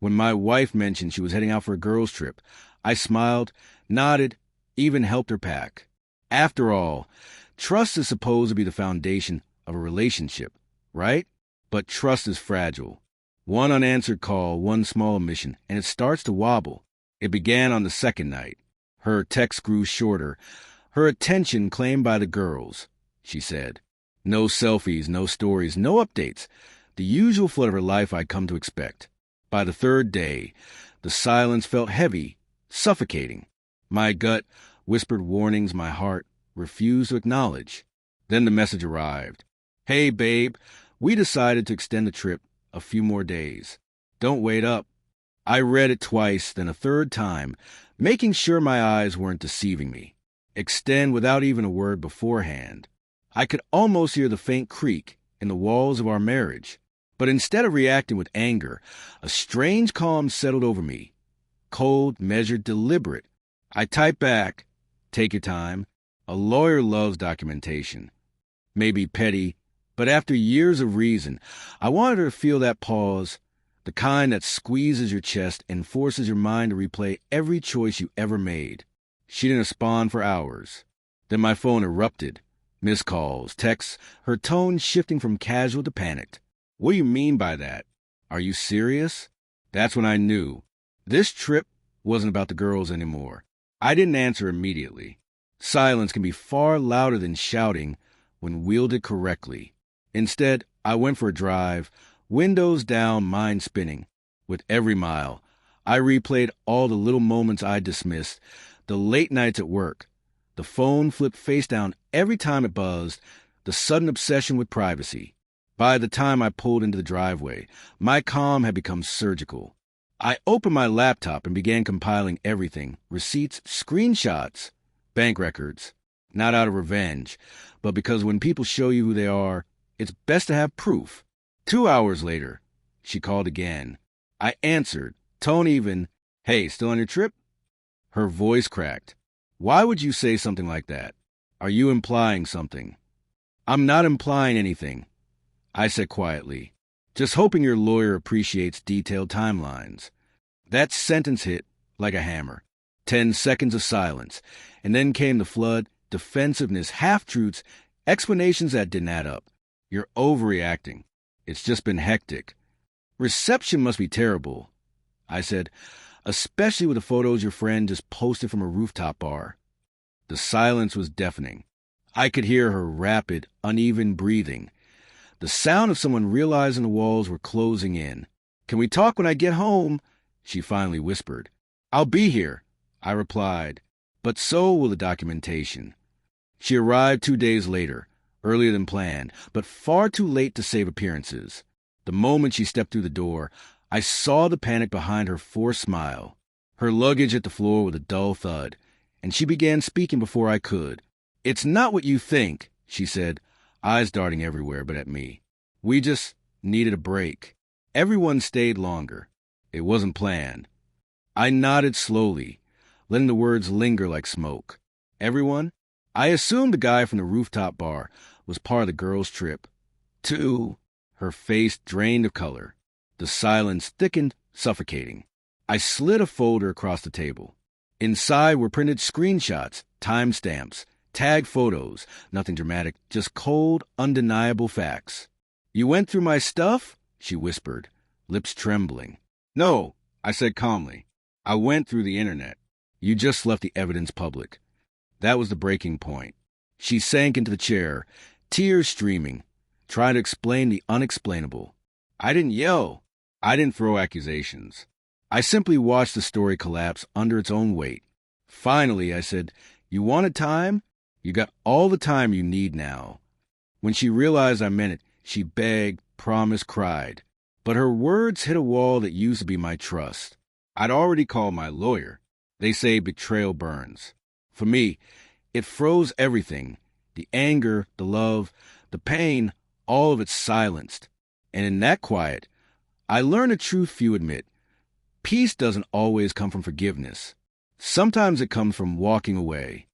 When my wife mentioned she was heading out for a girls' trip, I smiled, nodded, even helped her pack. After all, trust is supposed to be the foundation of a relationship, right? But trust is fragile. One unanswered call, one small omission, and it starts to wobble. It began on the second night. Her texts grew shorter. Her attention claimed by the girls, she said. No selfies, no stories, no updates. The usual flood of her life I'd come to expect. By the third day, the silence felt heavy, suffocating. My gut whispered warnings my heart refused to acknowledge. Then the message arrived. Hey, babe, we decided to extend the trip a few more days. Don't wait up. I read it twice, then a third time, making sure my eyes weren't deceiving me. Extend without even a word beforehand. I could almost hear the faint creak in the walls of our marriage. But instead of reacting with anger, a strange calm settled over me. Cold, measured, deliberate. I typed back, take your time. A lawyer loves documentation. Maybe petty, but after years of reason, I wanted her to feel that pause, the kind that squeezes your chest and forces your mind to replay every choice you ever made. She didn't respond for hours. Then my phone erupted. Missed calls, texts, her tone shifting from casual to panicked. What do you mean by that? Are you serious? That's when I knew. This trip wasn't about the girls anymore. I didn't answer immediately. Silence can be far louder than shouting when wielded correctly. Instead, I went for a drive, windows down, mind spinning. With every mile, I replayed all the little moments I dismissed, the late nights at work. The phone flipped face down every time it buzzed, the sudden obsession with privacy. By the time I pulled into the driveway, my calm had become surgical. I opened my laptop and began compiling everything, receipts, screenshots, bank records. Not out of revenge, but because when people show you who they are, it's best to have proof. 2 hours later, she called again. I answered, tone even, hey, still on your trip? Her voice cracked. Why would you say something like that? Are you implying something? I'm not implying anything, I said quietly, just hoping your lawyer appreciates detailed timelines. That sentence hit like a hammer. 10 seconds of silence, and then came the flood, defensiveness, half-truths, explanations that didn't add up. You're overreacting. It's just been hectic. Reception must be terrible, I said, especially with the photos your friend just posted from a rooftop bar. The silence was deafening. I could hear her rapid, uneven breathing. The sound of someone realizing the walls were closing in. Can we talk when I get home? She finally whispered. I'll be here, I replied, but so will the documentation. She arrived 2 days later, earlier than planned, but far too late to save appearances. The moment she stepped through the door, I saw the panic behind her forced smile. Her luggage hit the floor with a dull thud, and she began speaking before I could. It's not what you think, she said, eyes darting everywhere but at me. We just needed a break. Everyone stayed longer. It wasn't planned. I nodded slowly, letting the words linger like smoke. Everyone? I assumed the guy from the rooftop bar was part of the girls' trip. 2. Her face drained of color. The silence thickened, suffocating. I slid a folder across the table. Inside were printed screenshots, timestamps, tagged photos, nothing dramatic, just cold, undeniable facts. You went through my stuff? She whispered, lips trembling. No, I said calmly. I went through the internet. You just left the evidence public. That was the breaking point. She sank into the chair, tears streaming, trying to explain the unexplainable. I didn't yell. I didn't throw accusations. I simply watched the story collapse under its own weight. Finally, I said, you wanted time? You got all the time you need now. When she realized I meant it, she begged, promised, cried. But her words hit a wall that used to be my trust. I'd already called my lawyer. They say betrayal burns. For me, it froze everything. The anger, the love, the pain, all of it silenced. And in that quiet, I learned a truth few admit. Peace doesn't always come from forgiveness. Sometimes it comes from walking away.